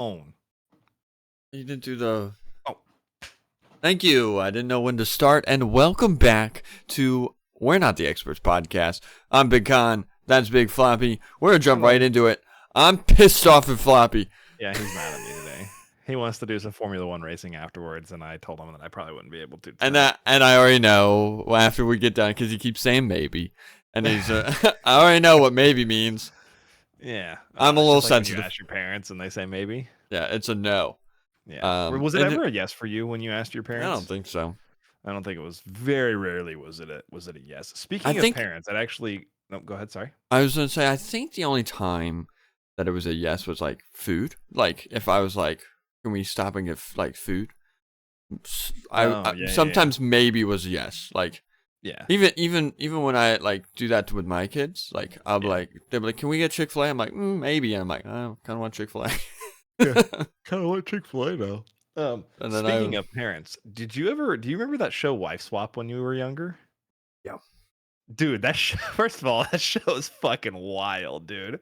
own. You didn't do the... Oh. Thank you. I didn't know when to start. And welcome back to We're Not the Experts podcast. I'm Big Con. That's Big Floppy. We're going to jump right into it. I'm pissed off at Floppy. Yeah, he's mad at me today. He wants to do some Formula One racing afterwards, and I told him that I probably wouldn't be able to. And I already know after we get done, because he keeps saying maybe. And he's, I already know what maybe means. Yeah. I'm a little like sensitive. When you ask your parents and they say maybe. Yeah, it's a no. Yeah. Was it ever a yes for you when you asked your parents? I don't think so. I don't think it was. Very rarely was it a yes. Speaking of parents, I'd actually... No, go ahead, sorry. I was going to say, I think the only time that it was a yes was like food. Like if I was like, can we stop and get like food? Sometimes maybe was a yes. Like, yeah. Even when I like do that with my kids, like I'll be like, they'll be like, can we get Chick-fil-A? I'm like, maybe. And I'm like, I kind of want Chick-fil-A. Yeah, kind of want Chick-fil-A now. And then speaking of parents, do you remember that show Wife Swap when you were younger? Yeah. Dude, that show, first of all, that show is fucking wild, dude.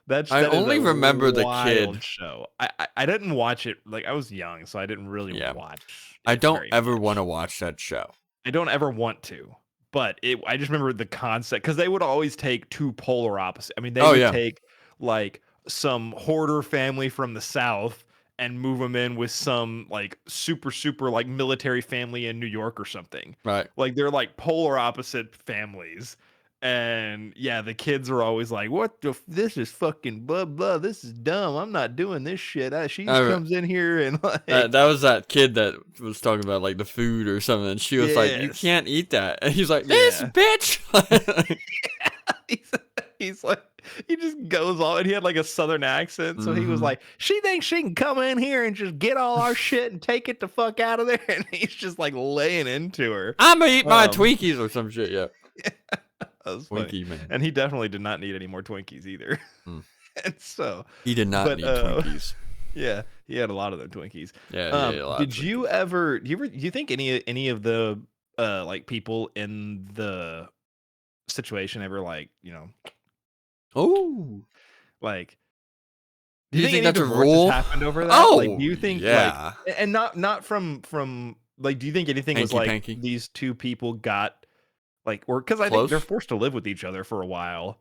I only remember the kid show. I didn't watch it, like I was young, so I didn't really watch it. I don't ever want to watch that show. I don't ever want to. But I just remember the concept, because they would always take two polar opposites. I mean, they would take like some hoarder family from the South and move them in with some like super like military family in New York or something. Right. Like they're like polar opposite families. And yeah, the kids are always like, this is fucking blah blah, this is dumb, I'm not doing this shit. She comes in here and like that was that kid that was talking about like the food or something, and she was like, you can't eat that, and he's like, this bitch. he's like, he just goes on, and he had like a southern accent, so he was like, she thinks she can come in here and just get all our shit and take it the fuck out of there, and he's just like laying into her. I'm gonna eat my Twinkies or some shit. Yeah. That was funny. Man. And he definitely did not need any more Twinkies either. And so he did not need Twinkies. Yeah, he had a lot of them Twinkies. Yeah, did you ever? Do you think any of the like people in the situation ever like like? Do you think that's a rule? Happened over that? Oh, like, do you think? Yeah, like, and not from like. Do you think anything was like Panky. These two people got? Like, or because I think they're forced to live with each other for a while.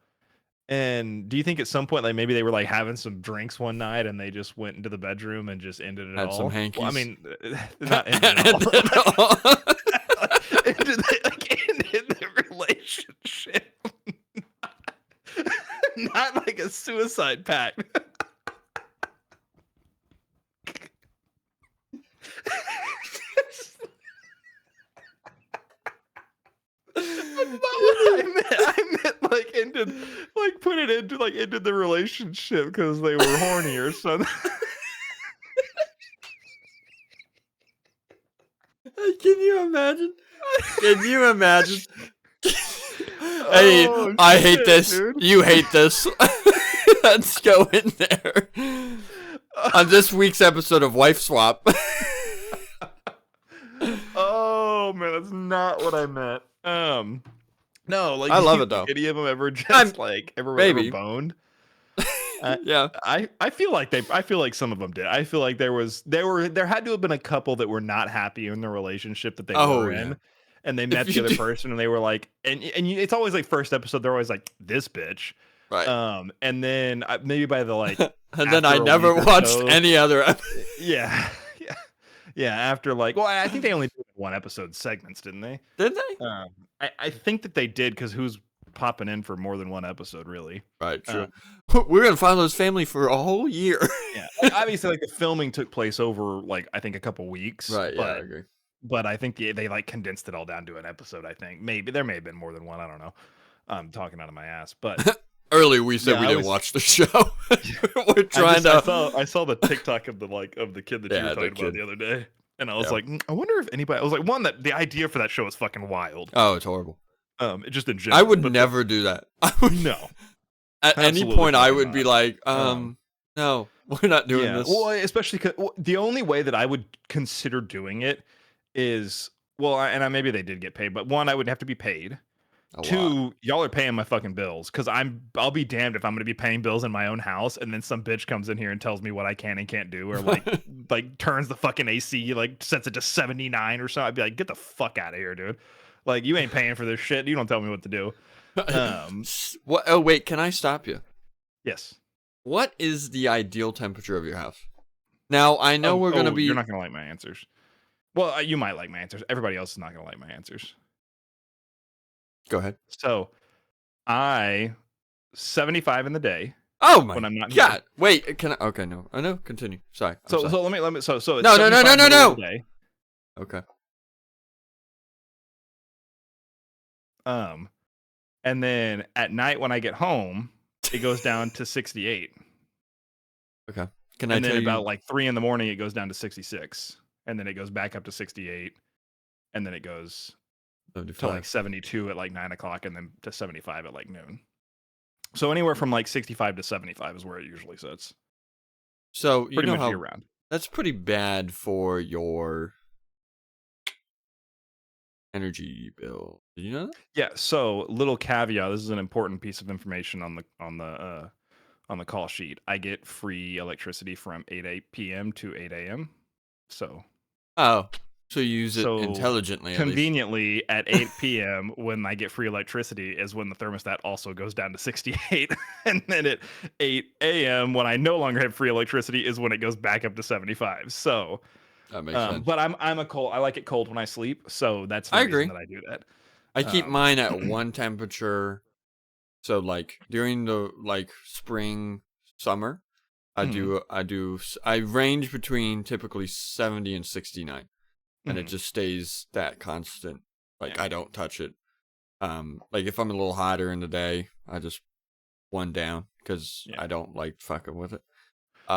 And do you think at some point, like maybe they were like having some drinks one night and they just went into the bedroom and just ended it all? Had some hankies. Well, I mean, not ended it all. ended the relationship. Not like a suicide pact. That's not what I meant. I meant like ended the relationship because they were horny or something. Can you imagine? Hey, I hate this. Dude. You hate this. Let's go in there. On this week's episode of Wife Swap. Oh man, that's not what I meant. No, like I love it though. Any of them ever just ever boned? Yeah, I feel like some of them did. I feel like there had to have been a couple that were not happy in the relationship that they were in, and they met the other person and they were like, it's always like first episode they're always like this bitch, right? And then maybe by the like, and then I never watched any other. Yeah, after like, well, I think they only did one episode segments, didn't they? Did they? I think that they did, because who's popping in for more than one episode, really? Right, true. We're gonna follow his family for a whole year. Yeah, like, obviously, like the filming took place over like I think a couple weeks. Right. Yeah, I agree. But I think they like condensed it all down to an episode. I think maybe there may have been more than one. I don't know. I'm talking out of my ass, but. Earlier we said we didn't watch the show. We're trying I saw the TikTok of the kid that you were talking about the other day, and I was like, I wonder if anybody. I was like, that the idea for that show is fucking wild. Oh, it's horrible. It just in general. I would never do that. No. At any point, I would be like, no, we're not doing this. Well, especially because the only way that I would consider doing it is maybe they did get paid, but one, I would have to be paid. A lot. Two, y'all are paying my fucking bills because I'll be damned if I'm gonna be paying bills in my own house and then some bitch comes in here and tells me what I can and can't do, or like turns the fucking AC, like sets it to 79 or something. I'd be like, get the fuck out of here, dude. Like you ain't paying for this shit. You don't tell me what to do. What? Oh wait, can I stop you? Yes. What is the ideal temperature of your house? Now I know we're gonna You're be. not gonna like my answers. Well, you might like my answers. Everybody else is not gonna like my answers. Go ahead. So I 75 in the day Oh my when I'm not here. god! Wait, can I? Okay, no. I know. Continue. Sorry. I'm sorry. So let me so it's No, no, no, no, 75 no, middle of the no. day. Okay. Um, and then at night when I get home, it goes down to 68. Okay. Can I And then tell about you? like 3 in the morning, it goes down to 66. And then it goes back up to 68. And then it goes to like 75. 72 at like 9 o'clock and then to 75 at like noon. So anywhere from like 65 to 75 is where it usually sits. So you Pretty know much year how round. that's pretty bad for your energy bill. Did you know that? Yeah, so little caveat, this is an important piece of information on the call sheet. I get free electricity from 8 p.m. to 8 a.m. So Oh, so you use it So intelligently at least. conveniently at 8 p.m. when I get free electricity is when the thermostat also goes down to 68. And then at 8 a.m. when I no longer have free electricity is when it goes back up to 75. So That makes sense. but I like it cold when I sleep, so that's the I reason agree. that I do that. I keep Um mine at one temperature. So like during the like spring, summer, mhm, I range between typically 70 and 69, and it mhm, just stays that constant. Like yeah. I don't touch it. Like if I'm a little hotter in the day, I just one down because Yeah. I don't like fucking with it.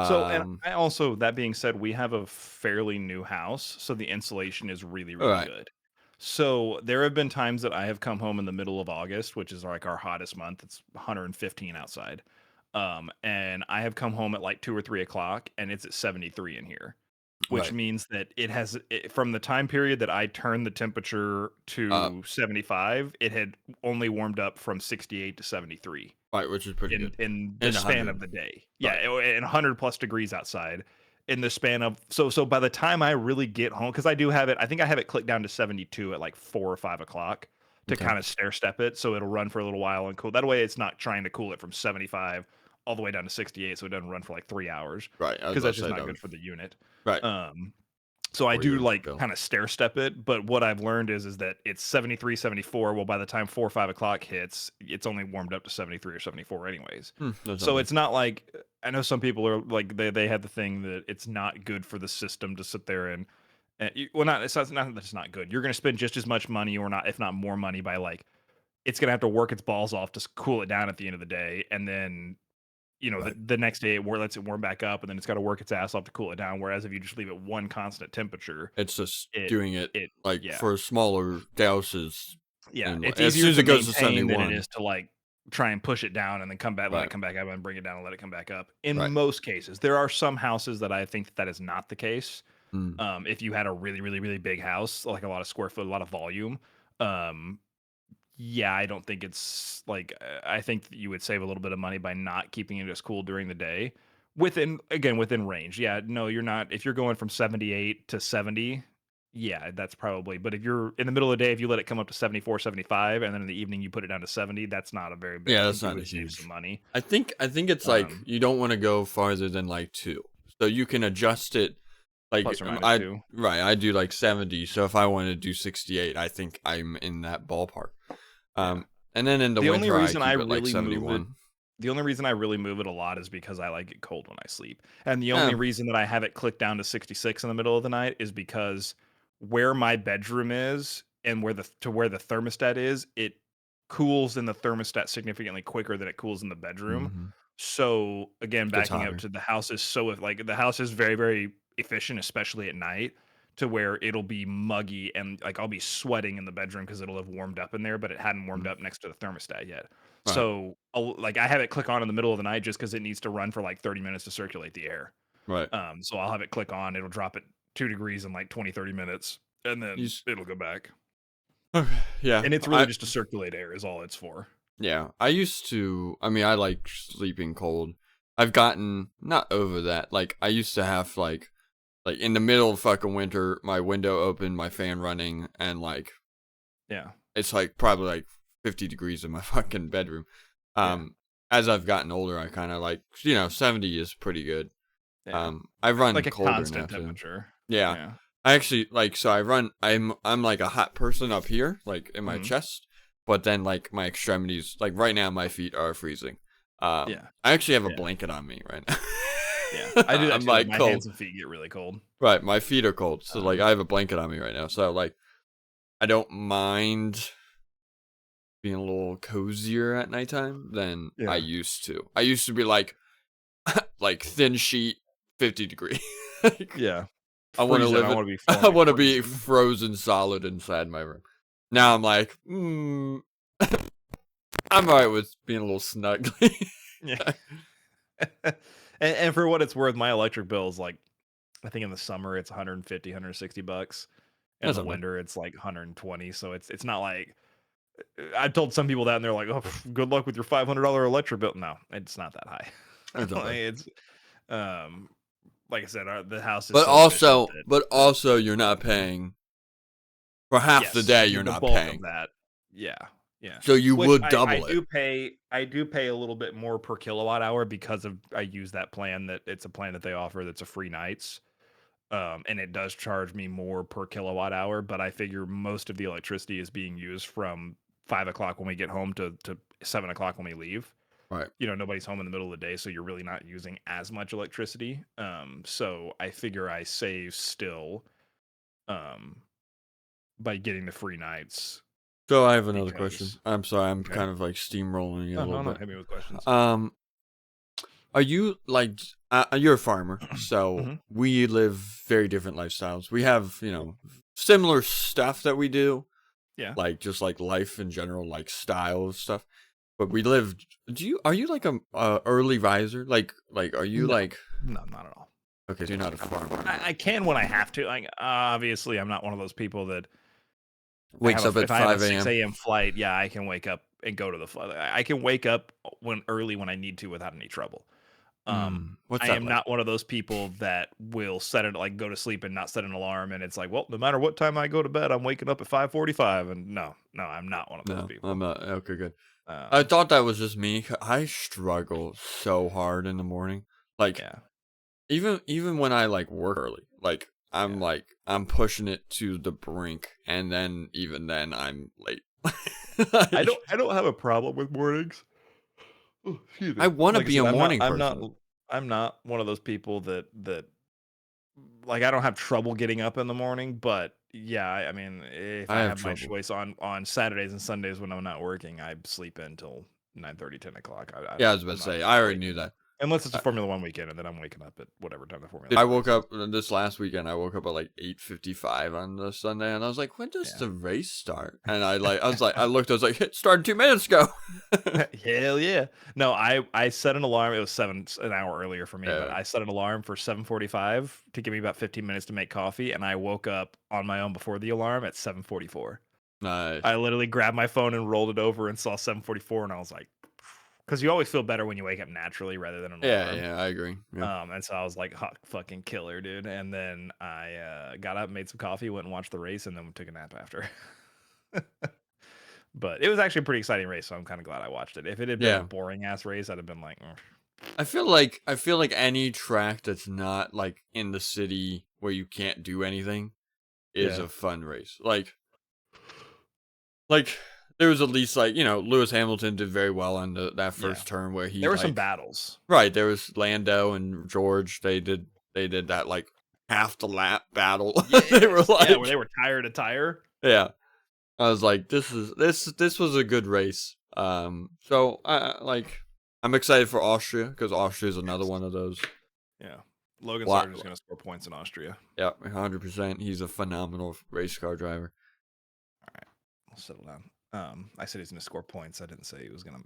So, and Um, I also, that being said, we have a fairly new house, so the insulation is really, all really right, good. So there have been times that I have come home in the middle of August, which is like our hottest month. It's 115 outside. And I have come home at like 2 or 3 o'clock and it's at 73 in here, which right, means that from the time period that I turned the temperature uh, to 75, it had only warmed up from 68 to 73 right, which is pretty good. in the In span 100, of the day. Yeah, right, and 100 plus degrees outside in the span of so by the time I really get home, because I do have it, I think I have it clicked down to 72 at like 4 or 5 o'clock to okay, kind of stair step it, so it'll run for a little while and cool. That way, it's not trying to cool it from 75 all the way down to 68, so it doesn't run for like 3 hours right. I was because about that's to just say not that. good for the unit. Right, Um, so I for do your like bill. kind of stair step it, but what I've learned is that it's 73, 74. Well, by the time 4 or 5 o'clock hits, it's only warmed up to 73 or 74 anyways. That's not So bad. it's not like I know some people are like they have the thing that it's not good for the system to sit there and well, not it's not that it's not good. You're going to spend just as much money or not, if not more money, by like it's going to have to work its balls off to cool it down at the end of the day, and then Right. the next day it lets it warm back up, and then it's got to work its ass off to cool it down. Whereas if you just leave it one constant temperature, It's just it doing it it like yeah for smaller douses, yeah and it's as easier soon as to it goes to maintain than it 71. is to like try and push it down and then come back, let it Right, come back up, and bring it down and let it come back up. In right. most cases, there are some houses that I think that is not the case. Mm, If you had a really, really, really big house, like a lot of square foot, a lot of volume, um, yeah, I don't think it's like I think that you would save a little bit of money by not keeping it as cool during the day. Within range. Yeah, no, you're not. If you're going from 78 to 70, yeah, that's probably. But if you're in the middle of the day, if you let it come up to 74, 75, and then in the evening you put it down to 70, that's not a very big. yeah, I that's think you not a would save some huge. money. I think it's like Um, you don't want to go farther than like 2, so you can adjust it. Like Plus or minus I two. right, I do like 70. So if I wanted to do 68, I think I'm in that ballpark. Yeah. Um, and then in the The only winter, I reason I keep it like really move it 71. The only reason I really move it a lot is because I like it cold when I sleep. And the only Yeah, reason that I have it click down to 66 in the middle of the night is because where my bedroom is and where the thermostat is, it cools in the thermostat significantly quicker than it cools in the bedroom. hmm So again, gets backing up hotter. to the house is so like the house is very, very efficient, especially at night, to where it'll be muggy and like I'll be sweating in the bedroom because it'll have warmed up in there, but it hadn't warmed Mm, up next to the thermostat yet. right, So like I have it click on in the middle of the night just because it needs to run for like 30 minutes to circulate the air. right. So I'll have it click on, it'll drop it 2 degrees in like 20, 30 minutes, and You then it'll go back. Yeah, And it's really just to circulate air is all it's for. yeah. I mean, I like sleeping cold. I've gotten not over that. Like, I used to have like in the middle of fucking winter, my window open, my fan running, and like Yeah. it's like probably like 50 degrees in my fucking bedroom. Yeah. As I've gotten older, I kind of like 70 is pretty good. Yeah. I run Like a colder now constant too. temperature. Yeah. Yeah. I actually like so I run I'm like a hot person up here, like in my Mhm. chest, but then like my extremities, like right now my feet are freezing. Yeah. I actually have a Yeah. blanket on me right now. Yeah. I do that I'm too. Like like my cold. hands and feet get really cold. Right, my feet are cold. So like Um, I have a blanket on me right now. So like I don't mind being a little cozier at nighttime than I yeah. used to. I used to be like thin sheet 50 degree. Like, Yeah. I want to Freezing. live I it. want to be I feeling like want to be freezing. frozen solid inside my room. Now I'm like, I'm alright with being a little snuggly. Yeah. And for what it's worth, my electric bill is like, I think in the summer it's 150, $160. In That's the not bad. winter it's like 120. So it's not like I told some people that and they're like, "Oh, good luck with your $500 electric bill." No, it's not that high. That's not Like bad. it's um like I said, the house is But so efficient also, but that also, you're not paying for half the yes, day. You're the not bulk of paying, that. Yeah. Yeah. so you Which would double it. I do pay a little bit more per kilowatt hour because of I use that plan that it's a plan that they offer that's a free nights. And it does charge me more per kilowatt hour, but I figure most of the electricity is being used from 5 o'clock when we get home to 7 o'clock when we leave. Right. Nobody's home in the middle of the day, so you're really not using as much electricity. So I figure I save still um by getting the free nights So I have another question. because I'm sorry, I'm okay. kind of like steamrolling you a Oh little no, bit. hit me with questions. Um, are you like you're a farmer, so Hmm. we live very different lifestyles. We have similar stuff that we do, Yeah. like just like life in general, like style of stuff. But we live. Are you like a early riser? Like are you No, like no, not at all. okay? So you're not a farmer. I can when I have to. Like obviously, I'm not one of those people that Wakes up at if I have a 5 6 a.m. a.m. flight, yeah, I can wake up and go to the flight. I can wake up when early when I need to without any trouble. What's I that am like? not one of those people that will set it like go to sleep and not set an alarm and it's like, well, no matter what time I go to bed, I'm waking up at 5:45 and no, I'm not one of those No, I'm people. not. Okay, good. I Um, thought that was just me. I struggle so hard in the morning. Like yeah, even when I like work early, yeah. like I'm pushing it to the brink, and then even then I'm late. Like, I don't have a problem with mornings. Oh, excuse I me. want to Like I be said, a morning person. I'm not one of those people that like I don't have trouble getting up in the morning, but yeah, I mean, if I I have have my trouble. choice on Saturdays and Sundays when I'm not working, I sleep in till 9:30, 10 o'clock. Yeah, I was about I'm to not say I already knew waking that. unless it's a Uh, Formula One weekend, and then I'm waking up at whatever time the Formula I One woke race is. up this last weekend. I woke up at like 8:55 on the Sunday, and I was like, "When does Yeah. the race start?" And I looked, I was like, "It started 2 minutes ago." Hell yeah. No, I set an alarm. It was an hour earlier for me, but Yeah, I set an alarm for 7:45 to give me about 15 minutes to make coffee, and I woke up on my own before the alarm at 7:44. nice. I literally grabbed my phone and rolled it over and saw 7:44, and I was like, because you always feel better when you wake up naturally rather than an Yeah, alarm. yeah, I agree. Yeah. And so I was like, hot fucking killer, dude. And then I got up, made some coffee, went and watched the race, and then took a nap after. But it was actually a pretty exciting race, so I'm kind of glad I watched it. If it had been a Yeah. boring ass race, I'd have been like, "Mm." I feel like any track that's not like in the city where you can't do anything is Yeah, a fun race. Like there was at least Lewis Hamilton did very well on that yeah. first turn where he There were some like battles. right there was Lando and George they did that like half the lap battle. They were Yes, yeah, where they like were tire to tire. yeah. I was like this was a good race. So I'm excited for Austria because Austria is another Yes. one of those. Yeah, Logan Lot, Sargent's gonna score points in Austria. yeah, 100%. He's a phenomenal race car driver. All right, I'll settle down. I said he's gonna score points. I didn't say he was gonna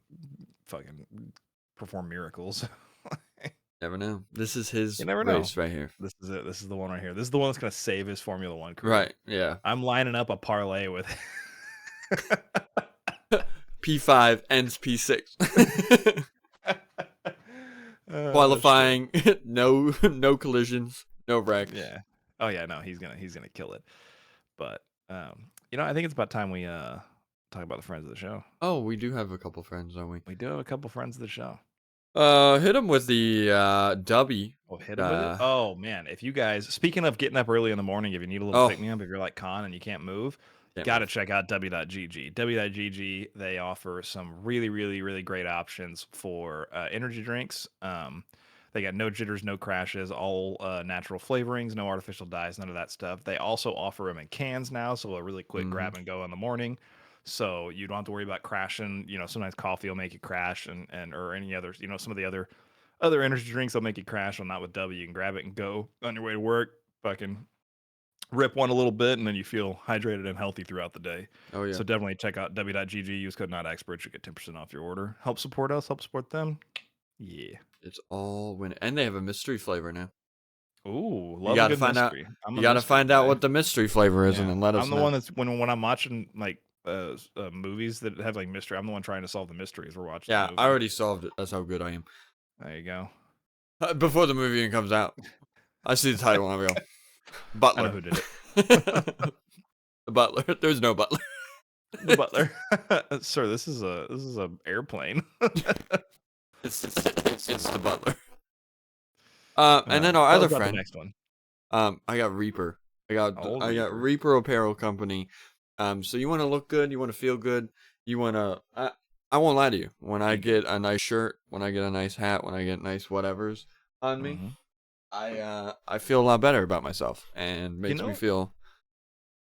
fucking perform miracles. Never know. This is You his never know. race right here. This is it. This is the one right here. This is the one that's gonna save his Formula One career. Right. Yeah. I'm lining up a parlay with P5 ends P6. That's true. Qualifying, no collisions, no wrecks. Yeah. Oh yeah, no, he's gonna kill it. But I think it's about time we talk about the friends of the show. Oh, we do have a couple friends, don't we? We do have a couple friends of the show. Hit him with the Dubby. Oh, hit him with it. Oh man, if you guys, speaking of getting up early in the morning, if you need a little Oh, pick me up, if you're like Con and you can't move, can't got to move. check out w.gg. W.gg, they offer some really, really, really great options for energy drinks. They got no jitters, no crashes, all natural flavorings, no artificial dyes, none of that stuff. They also offer them in cans now, so a really quick Mm-hmm. grab and go in the morning. So you don't have to worry about crashing. Sometimes coffee will make you crash, and or any other, some of the other energy drinks will make you crash. Well, not with W. You can grab it and go on your way to work. Fucking rip one a little bit, and then you feel hydrated and healthy throughout the day. Oh yeah, So definitely check out w.gg. Use code not experts. You get 10% off your order. Help support us. Help support them. Yeah. it's all when, and they have a mystery flavor now. Ooh, You love a gotta good find out. mystery. I'm You a gotta mystery find out guy. what the mystery flavor is, and Yeah, then let I'm us the know. one that's when I'm watching like movies that have like mystery. I'm the one trying to solve the mysteries. We're watching the Yeah, I movie. already solved it. That's how good I am. There you go. Before the movie even comes out, I see the title and I go, I know Butler. who did it. The butler. There's no butler. The butler. Sir, this is a airplane. It's the butler. All And then right. our Tell us other about the friend, next one. I got Reaper. I got Old I got Reaper. Reaper Apparel Company. So you want to look good, you want to feel good, you want to. I won't lie to you. When I Be good. get a nice shirt, when I get a nice hat, when I get nice whatevers on me, Mhm. I feel a lot better about myself, and You makes me know, feel.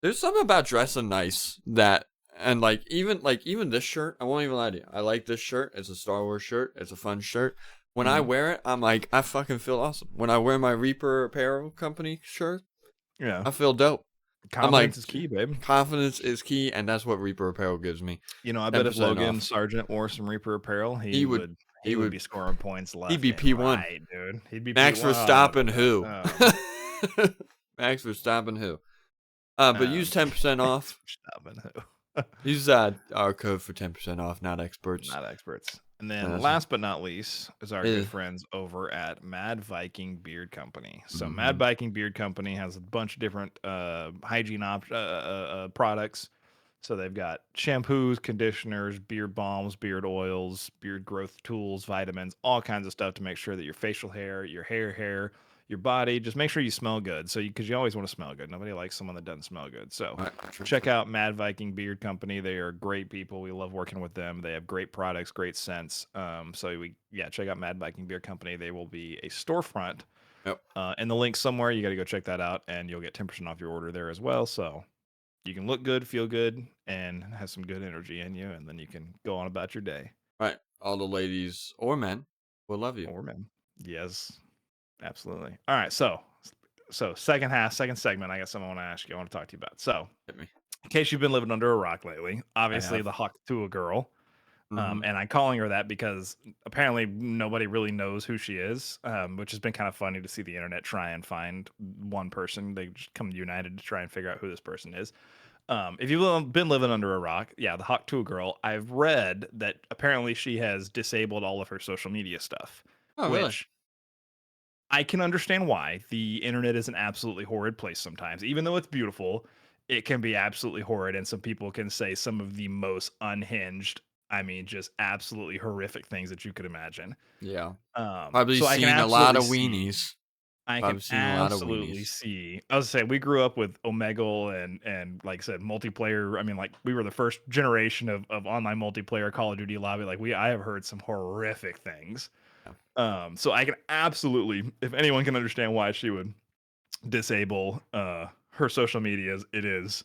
There's something about dressing nice that, and even this shirt, I won't even lie to you. I like this shirt. It's a Star Wars shirt. It's a fun shirt. When I mhm. wear it, I'm like, I fucking feel awesome. When I wear my Reaper Apparel Company shirt, Yeah. I feel dope. I'm Confidence like, is key, babe. confidence is key, and that's what Reaper Apparel gives me. I bet if 10% Logan off. Sargent wore some Reaper apparel, He he would, would he he would would, be scoring points he'd left be and P1. right, dude. He'd be Max P1. Oh, I love Verstappen who? that. Max Verstappen who? But use Um, 10% off. stopping who? Use our code for 10% off. Not experts. Not experts. And And then that's last but not least is our good eh, friends over at Mad Viking Beard Company. So Mad mhm. Viking Beard Company has a bunch of different hygiene products. So they've got shampoos, conditioners, beard balms, beard oils, beard growth tools, vitamins, all kinds of stuff to make sure that your facial hair, your hair, your body, just make sure you smell good. So because you always want to smell good. Nobody likes someone that doesn't smell good. So Right, check truthfully. out Mad Viking Beard Company. They are great people. We love working with them. They have great products, great scents. Check out Mad Viking Beard Company. They will be a storefront Yep. in the link somewhere. You got to go check that out, and you'll get 10% off your order there as well. So you can look good, feel good, and have some good energy in you, and then you can go on about your day. Right. All the ladies or men will love you. Or men. Yes, absolutely. All right, so second segment. I got something I want to ask you. I want to talk to you about. So, Hit me. in case you've been living under a rock lately, I obviously have. the Hauck Tuah girl. Mm-hmm. And I'm calling her that because apparently nobody really knows who she is, which has been kind of funny to see the internet try and find one person. They just come united to try and figure out who this person is. If you've been living under a rock, yeah, the Hauck Tuah girl, I've read that apparently she has disabled all of her social media stuff, Oh, really? which I can understand why. The internet is an absolutely horrid place sometimes. Even though it's beautiful, it can be absolutely horrid, and some people can say some of the most unhinged, I mean, just absolutely horrific things that you could imagine. Yeah. Probably So I can seen a lot absolutely of see. weenies. I can Probably seen a lot of absolutely weenies. see. I was say we grew up with Omegle and like I said, multiplayer. I mean, like we were the first generation of online multiplayer Call of Duty lobby. I have heard some horrific things. Yeah. So I can absolutely, if anyone can understand why she would disable her social medias, it is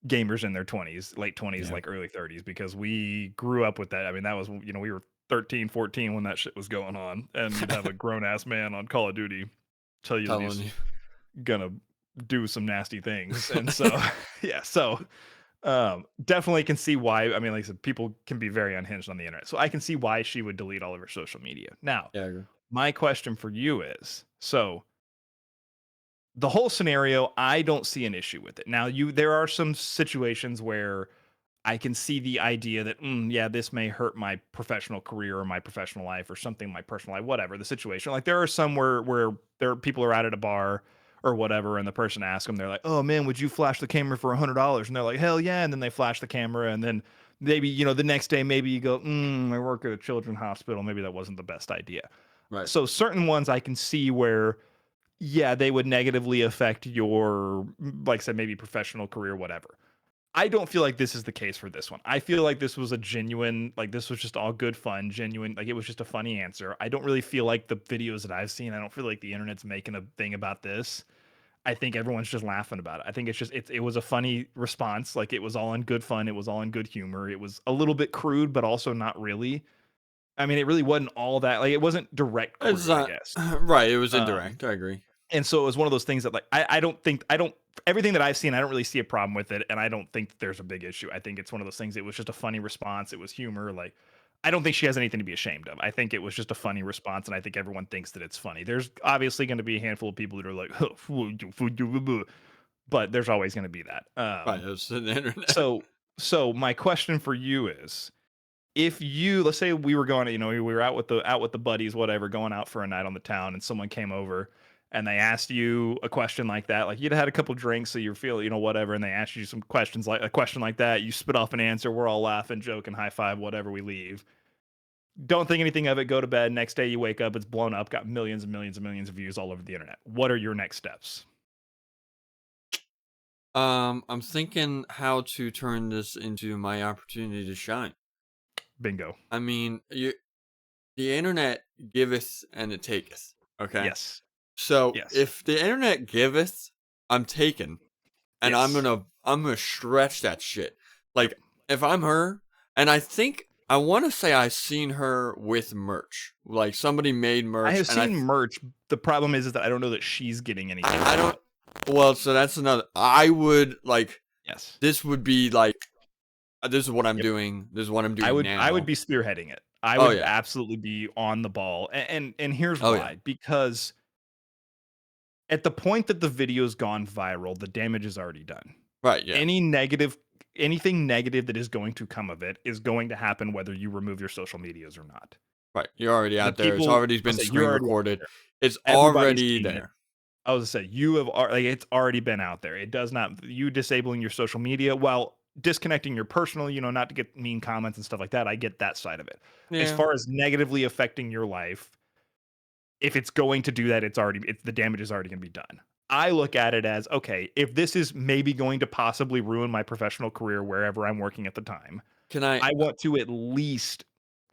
gamers in their 20s, late 20s, Yeah. like early 30s, because we grew up with that. I mean, that was, we were 13, 14 when that shit was going on, and you'd have a grown ass man on Call of Duty tell you that Telling he's you. gonna do some nasty things. And so yeah, so definitely can see why. I mean, like I said, people can be very unhinged on the internet. So I can see why she would delete all of her social media. Now, Yeah, I agree. my question for you is, so the whole scenario, I don't see an issue with it. Now, there are some situations where I can see the idea that, yeah, this may hurt my professional career or my professional life or something, my personal life, whatever the situation. Like there are some where there people are out at a bar or whatever, and the person asks them, they're like, "Oh man, would you flash the camera for $100?" And they're like, "Hell yeah!" And then they flash the camera, and then maybe the next day, maybe you go, "I work at a children's hospital. Maybe that wasn't the best idea." Right. So certain ones I can see where, yeah, they would negatively affect your, like I said, maybe professional career, whatever. I don't feel like this is the case for this one. I feel like this was a genuine, like this was just all good fun, genuine, like it was just a funny answer. I don't really feel like the videos that I've seen, I don't feel like the internet's making a thing about this. I think everyone's just laughing about it. I think it's just it was a funny response. Like it was all in good fun, it was all in good humor. It was a little bit crude, but also not really. I mean, it really wasn't all that, like it wasn't direct It's crude, I not guess. right. It was Um, indirect. I agree. and so it was one of those things that like I don't everything that I've seen, I don't really see a problem with it, and I don't think that there's a big issue. I think it's one of those things. It was just a funny response. It was humor. Like I don't think she has anything to be ashamed of. I think it was just a funny response, and I think everyone thinks that it's funny. There's obviously going to be a handful of people that are like, but there's always going to be that. Right. It was the internet. So my question for you is, if you, let's say we were going, we were out with the buddies, whatever, going out for a night on the town, and someone came over and they asked you a question like that, like you'd had a couple drinks, so you're feeling, whatever, and they asked you some questions, like a question like that, you spit off an answer, we're all laughing, joking, high five, whatever, we leave. Don't think anything of it, go to bed. Next day you wake up, it's blown up, got millions and millions and millions of views all over the internet. What are your next steps? I'm thinking how to turn this into my opportunity to shine. Bingo. I mean, the internet giveth and it taketh. Okay. Yes. So Yes. if the internet giveth, I'm taken, and Yes. I'm gonna stretch that shit. Like Yep. if I'm her, and I want to say I've seen her with merch. Like somebody made merch. I have and seen merch. The problem is that I don't know that she's getting anything. I don't. Well, so that's another. I would like. Yes. This would be like. This is what I'm doing. This is what I'm doing now. I would be spearheading it. I Oh would yeah. absolutely be on the ball. And here's Oh why. yeah. Because at the point that the video's gone viral, the damage is already done. Right. Yeah. Anything negative that is going to come of it is going to happen whether you remove your social medias or not. Right. You're already The out there. It's people, already been say, screen you're already out recorded. there. It's Everybody's already seeing it. there. I was to say like it's already been out there. It does not, you disabling your social media while disconnecting your personal, not to get mean comments and stuff like that. I get that side of it. As Yeah. far as negatively affecting your life, if it's going to do that, the damage is already going to be done. I look at it as, okay, if this is maybe going to possibly ruin my professional career wherever I'm working at the time, Can I? I want to at least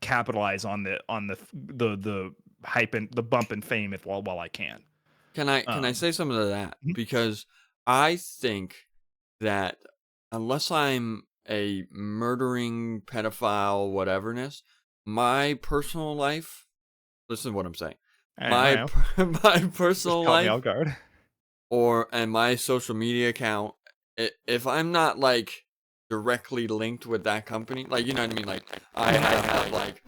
capitalize on the hype and the bump and fame while I can. Can I say something to that? Mhm. Because I think that unless I'm a murdering pedophile whateverness, my personal life, listen to what I'm saying. I know. My Just personal caught me off life guard. and my social media account, if I'm not like directly linked with that company, like you know what I mean? Like I have like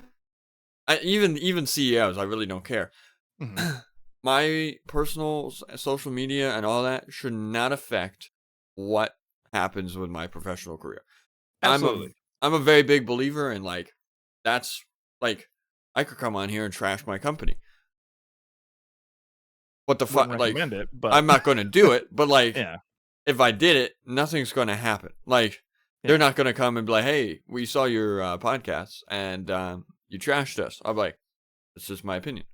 even CEOs, I really don't care. Mhm. My personal social media and all that should not affect what happens with my professional career. Absolutely. I'm a very big believer in like that's like I could come on here and trash my company. What the fuck? Wouldn't Like recommend it, but I'm not going to do it, but like yeah. if I did it, nothing's going to happen. Like they're Yeah. not going to come and be like, "Hey, we saw your podcast and you trashed us." I'm like, "It's just my opinion."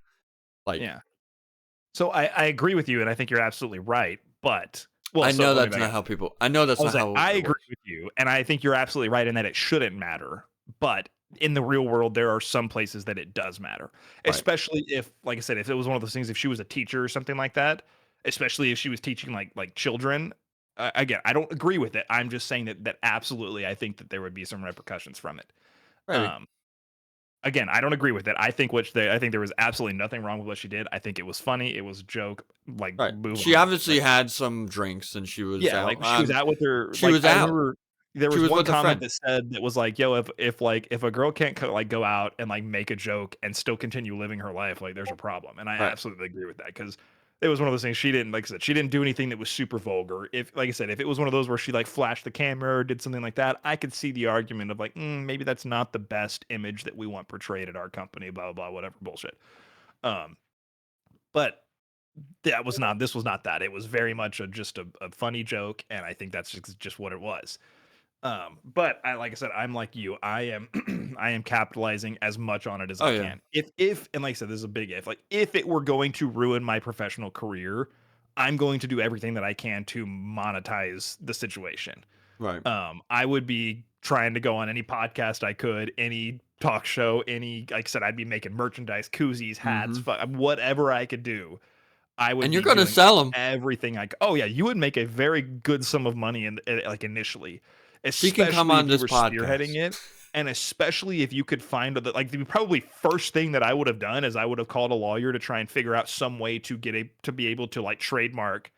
Like, Yeah. So I agree with you, and I think you're absolutely right. But I know let me that's back not up. how people. I know that's I not was like, how I it agree works. with you, and I think you're absolutely right in that it shouldn't matter. But in the real world, there are some places that it does matter, Right. especially if, like I said, if it was one of those things, if she was a teacher or something like that, especially if she was teaching like children. Again, I don't agree with it. I'm just saying that absolutely, I think that there would be some repercussions from it. Maybe. Um, Again, I don't agree with it. I think there was absolutely nothing wrong with what she did. I think it was funny. It was a joke. Like Right. move She on. obviously had some drinks and she was Yeah, out. like she was out with her. She Like was I out. remember there She was was one with a comment friend. that said that was like, "Yo, if a girl can't like go out and like make a joke and still continue living her life, like there's a problem." And I Right. absolutely agree with that because it was one of those things. She didn't, like I said, she didn't do anything that was super vulgar. If, like I said, if it was one of those where she like flashed the camera or did something like that, I could see the argument of like, maybe that's not the best image that we want portrayed at our company, blah, blah, blah, whatever bullshit. Um, but this was not that. It was very much just a funny joke. And I think that's just what it was. But like I said, I'm like you. I am I am capitalizing as much on it as Oh I yeah. can. If and like I said, this is a big if. Like if it were going to ruin my professional career, I'm going to do everything that I can to monetize the situation. Right. I would be trying to go on any podcast I could, any talk show, any, like I said, I'd be making merchandise, koozies, hats, Mm-hmm. whatever I could do. I would And you're be gonna doing sell them. everything oh yeah, you would make a very good sum of money like initially, She can come especially on if you this were spearheading podcast. it, and especially if you could find the probably first thing that I would have done is I would have called a lawyer to try and figure out some way to to be able to like trademark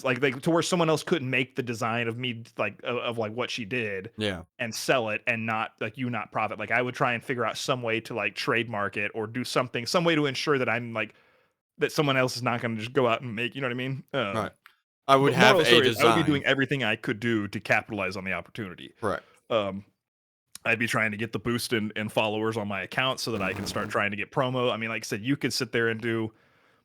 like to where someone else couldn't make the design of me like of like what she did Yeah. and sell it and not like you not profit. Like I would try and figure out some way to like trademark it or do something, some way to ensure that I'm like that someone else is not going to just go out and make, you know what I mean? Right. I would But moral have of the a story is I would be doing design. everything I could do to capitalize on the opportunity. Correct. Um, I'd be trying to get the boost in followers on my account so that I can start trying to get promo. I mean, like I said, you could sit there and do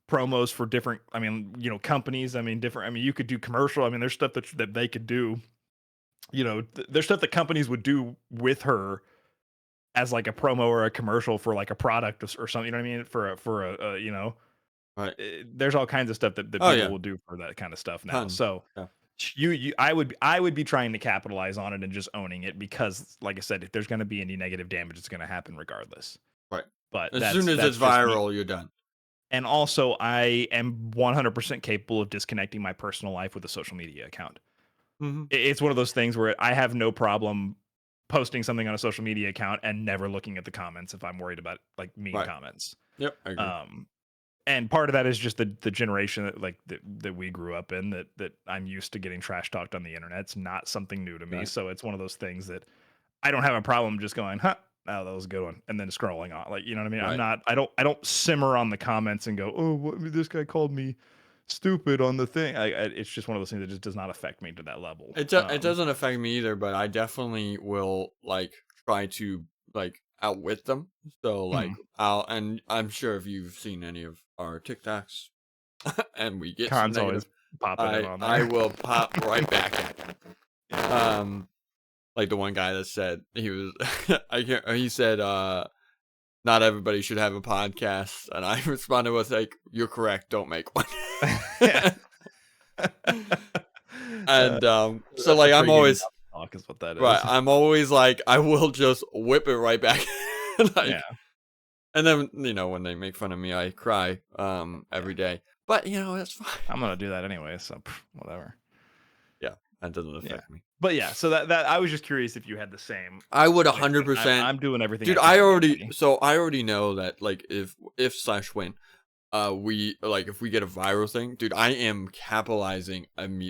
promos for different, I mean, companies. I mean, different. I mean, you could do commercial. I mean, there's stuff that they could do. There's stuff that companies would do with her as like a promo or a commercial for like a product or something. You know what I mean? For a. Right. There's all kinds of stuff that Oh people yeah. will do for that kind of stuff now. Tons. So Yeah. I would be trying to capitalize on it and just owning it because, like I said, if there's going to be any negative damage, it's going to happen regardless. Right. But As that's soon as it's that's just me. viral, you're done. And also, I am 100% capable of disconnecting my personal life with a social media account. Mm-hmm. It's one of those things where I have no problem posting something on a social media account and never looking at the comments if I'm worried about like mean Right. comments. Yep. I agree. And part of that is just the generation that we grew up in that I'm used to getting trash talked on the internet. It's not something new to me. Right. So it's one of those things that I don't have a problem just going, huh, oh, that was a good one, and then scrolling on. Like, you know what I mean? Right. I don't simmer on the comments and go, oh, this guy called me stupid on the thing. It's just one of those things that just does not affect me to that level. It doesn't affect me either, but I definitely will like try to like outwit them. So like Mhm. I'm sure if you've seen any of our TikToks and we get some Khan's negative, always popping in on I there. will pop right back at them. Yeah. Like the one guy that said he was I can't he said not everybody should have a podcast, and I responded with like, "You're correct. Don't make one." Yeah. And so That's the like I'm pregame always talk is what that right. is. I'm always like I will just whip it right back, Yeah. like, and then when they make fun of me, I cry every day. But that's fine. I'm gonna do that anyway, so whatever. Yeah, that doesn't Yeah. affect me. But yeah, so that I was just curious if you had the same I would same thing. 100%. I'm doing everything Dude, I can to get ready. I already know that like if slash when we like if we get a viral thing, dude, I am capitalizing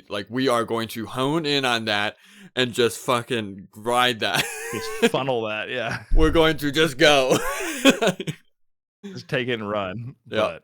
like we are going to hone in on that and just fucking ride that. Just funnel that, yeah. We're going to just go. Just take it and run. Yeah. But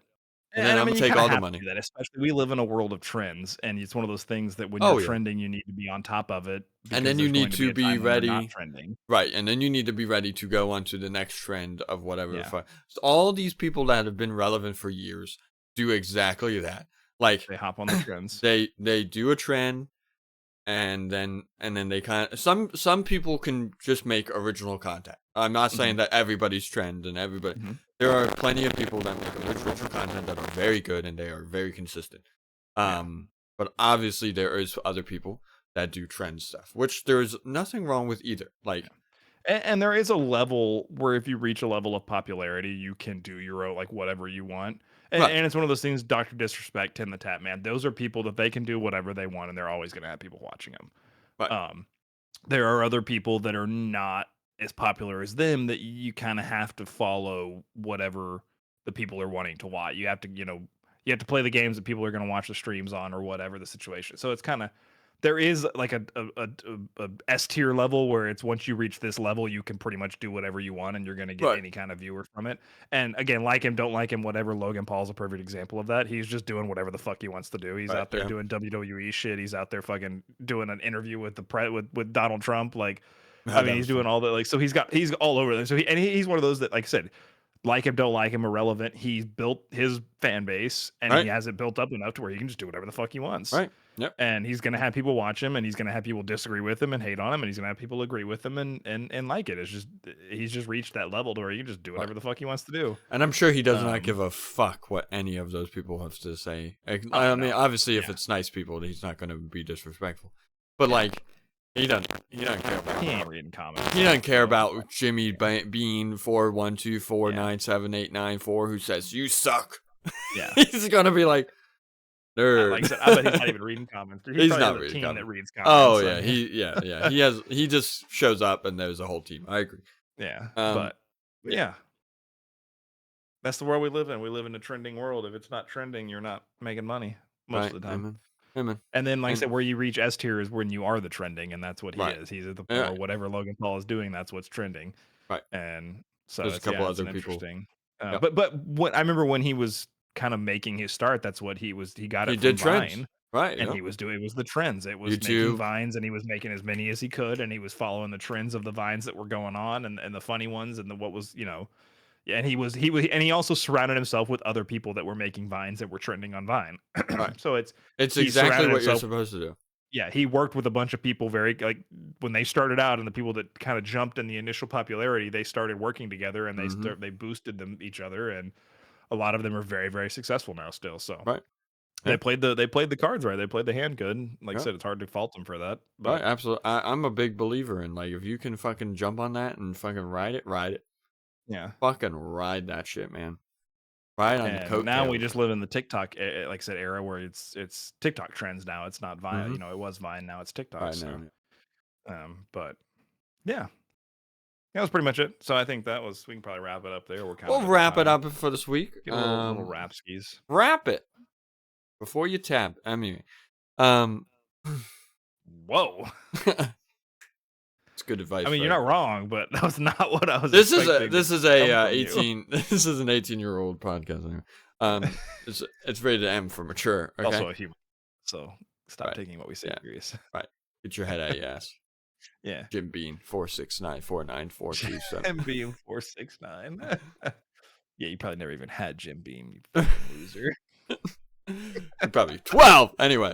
And then I I'm mean, gonna you take kinda all the have to money. do that, especially we live in a world of trends, and it's one of those things that when you're Oh yeah. trending, you need to be on top of it And because then you there's going need to be to a be time when you're not ready. trending. Right, and then you need to be ready to go on to the next trend of whatever the Yeah. fuck. So all these people that have been relevant for years do exactly that. Like They hop on the trends. they do a trend, and then they kind of some people can just make original content. I'm not saying Mhm. that everybody's trend and everybody. Mhm. There are plenty of people that make original content that are very good and they are very consistent. Yeah. But obviously there is other people that do trend stuff, which there's nothing wrong with either. Like, And there is a level where if you reach a level of popularity, you can do your own, like whatever you want. right, And it's one of those things, Dr. Disrespect, Tim the Tap Man. Those are people that they can do whatever they want, and they're always going to have people watching them. right, Um, there are other people that are not as popular as them that you kind of have to follow whatever the people are wanting to watch. You have to, you have to play the games that people are going to watch the streams on or whatever the situation. So it's kind of there is like a S tier level where it's once you reach this level, you can pretty much do whatever you want and you're going to get Right. any kind of viewer from it. And again, like him, don't like him, whatever. Logan Paul's a perfect example of that. He's just doing whatever the fuck he wants to do. He's out there doing WWE shit. He's out there fucking doing an interview with with Donald Trump. Like, I mean, he's doing all that. Like, so he's all over there. So he's one of those that, like I said, like him, don't like him, irrelevant. He's built his fan base and he has it built up enough to where he can just do whatever the fuck he wants. Right. Yep. And he's gonna have people watch him, and he's gonna have people disagree with him and hate on him, and he's gonna have people agree with him and like it. It's just he's just reached that level to where he can just do whatever the fuck he wants to do. And I'm sure he does not give a fuck what any of those people have to say. I mean, obviously, if it's nice people, he's not going to be disrespectful. But like, he doesn't care about. He ain't reading comments. He doesn't care about Jimmy Bean 412497894 who says you suck. Yeah, he's gonna be like, nerd. Like I said, I bet he's not even reading comments. He's not reading comments. That reads comments. Oh yeah, he just shows up and there's a whole team. I agree. Yeah, but yeah. That's the world we live in. We live in a trending world. If it's not trending, you're not making money most of the time. Amen. And then, like I said, where you reach S tier is when you are the trending, and that's what he is. He's at the point where whatever Logan Paul is doing, that's what's trending. Right. And so there's a couple other people. Interesting. But what I remember when he was kind of making his start, that's what he was. He got it. He did from Vine, trends. Right. And he was doing it was the trends. It was YouTube. Making vines, and he was making as many as he could, and he was following the trends of the vines that were going on, and the funny ones, and what was and he also surrounded himself with other people that were making vines that were trending on Vine. Right. So it's exactly what you're supposed to do. Yeah, he worked with a bunch of people very like when they started out, and the people that kind of jumped in the initial popularity, they started working together, and they boosted each other, and a lot of them are very, very successful now still. So they played the cards right. They played the hand good. Like I said, it's hard to fault them for that. But right, absolutely. I'm a big believer in like if you can fucking jump on that and fucking ride it. Yeah, fucking ride that shit, man. Ride on the coat. Now we just live in the TikTok, like I said, era where it's TikTok trends now. It's not Vine. It was Vine. Now it's TikTok. Right, so, but yeah, that was pretty much it. So I think we can probably wrap it up there. We'll wrap it up for this week. Get a little rap skis. Wrap it before you tap. I mean, whoa. It's good advice. I mean, you're not wrong, but that was not what I was. This is an 18-year-old podcast. Anyway. It's rated M for mature. Okay? Also a human, so stop taking what we say serious. Right. Get your head out of your ass. Yeah. Jim Bean 4694942. Jim Bean 469. Yeah, you probably never even had Jim Beam, you fucking loser. Probably 12. Anyway.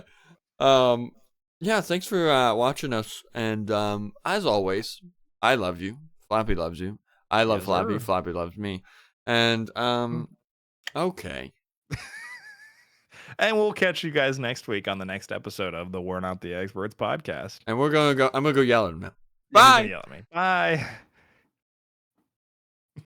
Yeah, thanks for watching us. And as always, I love you. Floppy loves you. I love Floppy. Sir. Floppy loves me. And okay. And we'll catch you guys next week on the next episode of the We're Not the Experts podcast. And I'm gonna go yell at him now. Bye. Yell at me. Bye.